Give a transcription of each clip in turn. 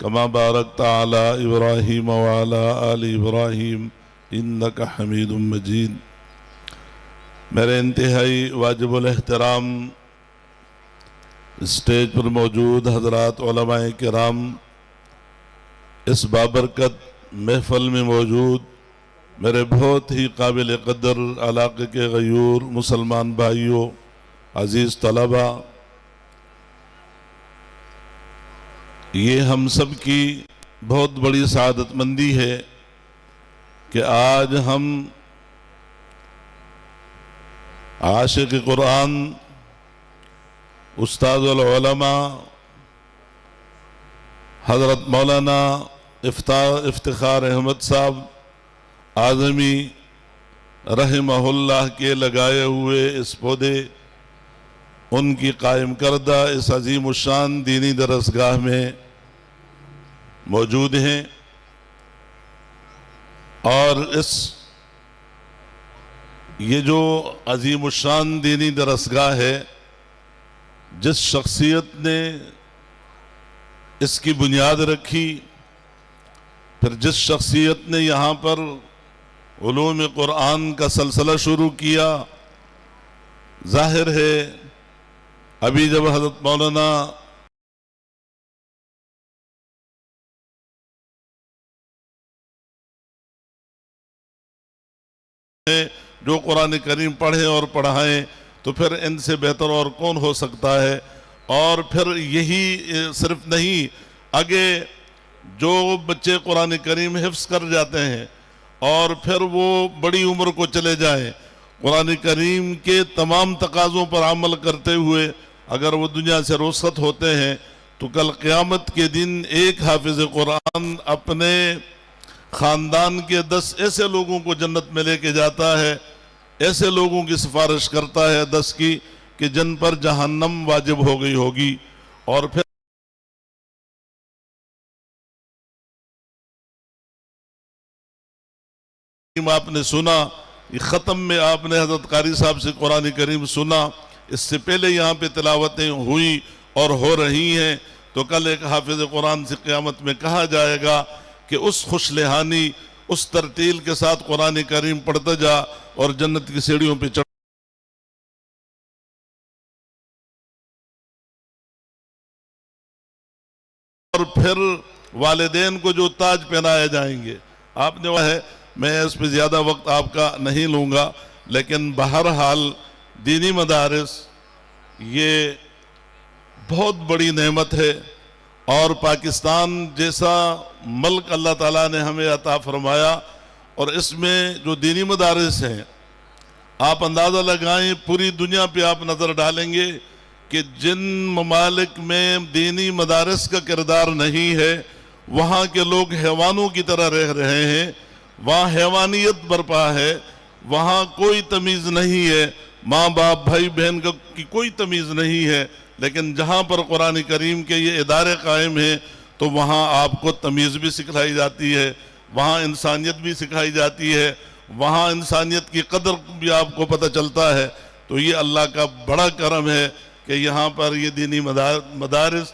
كما باركت على إبراهيم وعلى آل إبراهيم إنك حميد مجيد۔ میرے انتہائی واجب الاحترام اسٹیج پر موجود حضرات علماء کرام، اس بابرکت محفل میں موجود میرے بہت ہی قابل قدر علاقے کے غیور مسلمان بھائیوں، عزیز طلبہ، یہ ہم سب کی بہت بڑی سعادت مندی ہے کہ آج ہم عاشق قرآن، استاد العلماء حضرت مولانا افتخار احمد صاحب اعظمی رحمہ اللہ کے لگائے ہوئے اس پودے، ان کی قائم کردہ اس عظیم الشان دینی درسگاہ میں موجود ہیں، اور یہ جو عظیم الشان دینی درسگاہ ہے، جس شخصیت نے اس کی بنیاد رکھی، پھر جس شخصیت نے یہاں پر علوم قرآن کا سلسلہ شروع کیا، ظاہر ہے ابھی جب حضرت مولانا جو قرآن کریم پڑھیں اور پڑھائیں تو پھر ان سے بہتر اور کون ہو سکتا ہے۔ اور پھر یہی صرف نہیں، آگے جو بچے قرآن کریم حفظ کر جاتے ہیں اور پھر وہ بڑی عمر کو چلے جائیں، قرآن کریم کے تمام تقاضوں پر عمل کرتے ہوئے اگر وہ دنیا سے رخصت ہوتے ہیں تو کل قیامت کے دن ایک حافظ قرآن اپنے خاندان کے 10 ایسے لوگوں کو جنت میں لے کے جاتا ہے، ایسے لوگوں کی سفارش کرتا ہے 10 کی کہ جن پر جہنم واجب ہو گئی ہوگی۔ اور پھر آپ نے سنا، ختم میں آپ نے حضرت قاری صاحب سے قرآن کریم سنا، اس سے پہلے یہاں پہ تلاوتیں ہوئی اور ہو رہی ہیں، تو کل ایک حافظ قرآن سے قیامت میں کہا جائے گا کہ اس خوش لحانی، اس ترتیل کے ساتھ قرآن کریم پڑھتا جا اور جنت کی سیڑھیوں پہ چڑھ۔ اور پھر والدین کو جو تاج پہنائے جائیں گے، آپ نے وہ ہے، میں اس پہ زیادہ وقت آپ کا نہیں لوں گا، لیکن بہرحال دینی مدارس یہ بہت بڑی نعمت ہے، اور پاکستان جیسا ملک اللہ تعالیٰ نے ہمیں عطا فرمایا، اور اس میں جو دینی مدارس ہیں، آپ اندازہ لگائیں پوری دنیا پہ آپ نظر ڈالیں گے کہ جن ممالک میں دینی مدارس کا کردار نہیں ہے، وہاں کے لوگ حیوانوں کی طرح رہ رہے ہیں، وہاں حیوانیت برپا ہے، وہاں کوئی تمیز نہیں ہے، ماں باپ بھائی بہن کی کوئی تمیز نہیں ہے۔ لیکن جہاں پر قرآن کریم کے یہ ادارے قائم ہیں تو وہاں آپ کو تمیز بھی سکھلائی جاتی ہے، وہاں انسانیت بھی سکھائی جاتی ہے، وہاں انسانیت کی قدر بھی آپ کو پتہ چلتا ہے۔ تو یہ اللہ کا بڑا کرم ہے کہ یہاں پر یہ دینی مدارس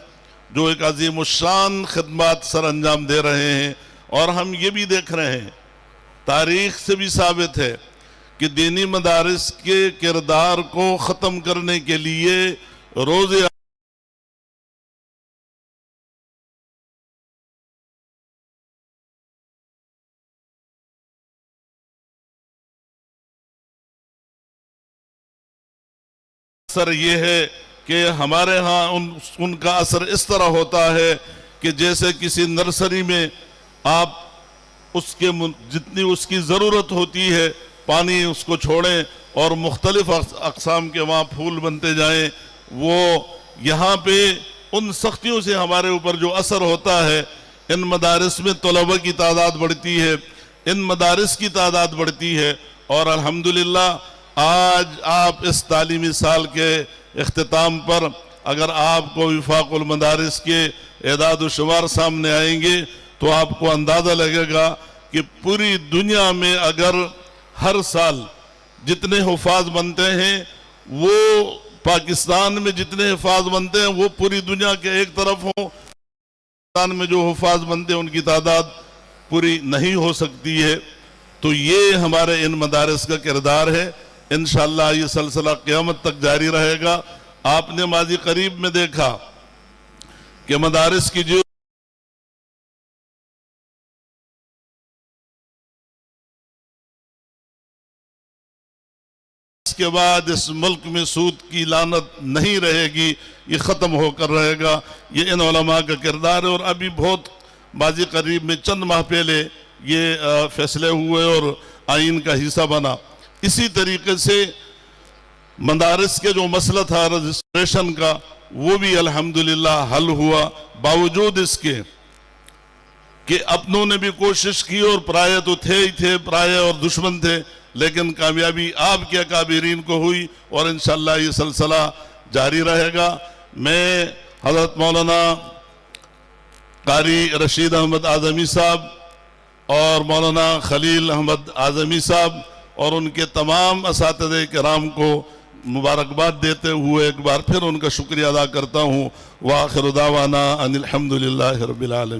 جو ایک عظیم الشان خدمات سر انجام دے رہے ہیں، اور ہم یہ بھی دیکھ رہے ہیں، تاریخ سے بھی ثابت ہے کہ دینی مدارس کے کردار کو ختم کرنے کے لیے روز اثر یہ ہے کہ ہمارے ہاں ان کا اثر اس طرح ہوتا ہے کہ جیسے کسی نرسری میں آپ جتنی اس کی ضرورت ہوتی ہے پانی اس کو چھوڑیں اور مختلف اقسام کے وہاں پھول بنتے جائیں، وہ یہاں پہ ان سختیوں سے ہمارے اوپر جو اثر ہوتا ہے، ان مدارس میں طلبہ کی تعداد بڑھتی ہے، ان مدارس کی تعداد بڑھتی ہے، اور الحمدللہ آج آپ اس تعلیمی سال کے اختتام پر اگر آپ کو وفاق المدارس کے اعداد و شمار سامنے آئیں گے تو آپ کو اندازہ لگے گا کہ پوری دنیا میں اگر ہر سال جتنے حفاظ بنتے ہیں، وہ پاکستان میں جتنے حفاظ بنتے ہیں وہ پوری دنیا کے ایک طرف ہوں، پاکستان میں جو حفاظ بنتے ہیں ان کی تعداد پوری نہیں ہو سکتی ہے، تو یہ ہمارے ان مدارس کا کردار ہے۔ انشاءاللہ یہ سلسلہ قیامت تک جاری رہے گا۔ آپ نے ماضی قریب میں دیکھا کہ مدارس کی جو اس کے بعد اس ملک میں سود کی لعنت نہیں رہے گی، یہ ختم ہو کر رہے گا۔ یہ ان علماء کا کردار ہے، اور ابھی بہت ماضی قریب میں چند ماہ پہلے یہ فیصلے ہوئے اور آئین کا حصہ بنا۔ اسی طریقے سے مدارس کے جو مسئلہ تھا رجسٹریشن کا، وہ بھی الحمدللہ حل ہوا، باوجود اس کے کہ اپنوں نے بھی کوشش کی، اور پرائے تو تھے ہی تھے، پرائے اور دشمن تھے، لیکن کامیابی آپ کے اکابرین کو ہوئی، اور انشاءاللہ یہ سلسلہ جاری رہے گا۔ میں حضرت مولانا قاری رشید احمد اعظمی صاحب اور مولانا خلیل احمد اعظمی صاحب اور ان کے تمام اساتذہ کرام کو مبارکباد دیتے ہوئے ایک بار پھر ان کا شکریہ ادا کرتا ہوں۔ وآخر دعوانا ان الحمدللہ رب العالمین۔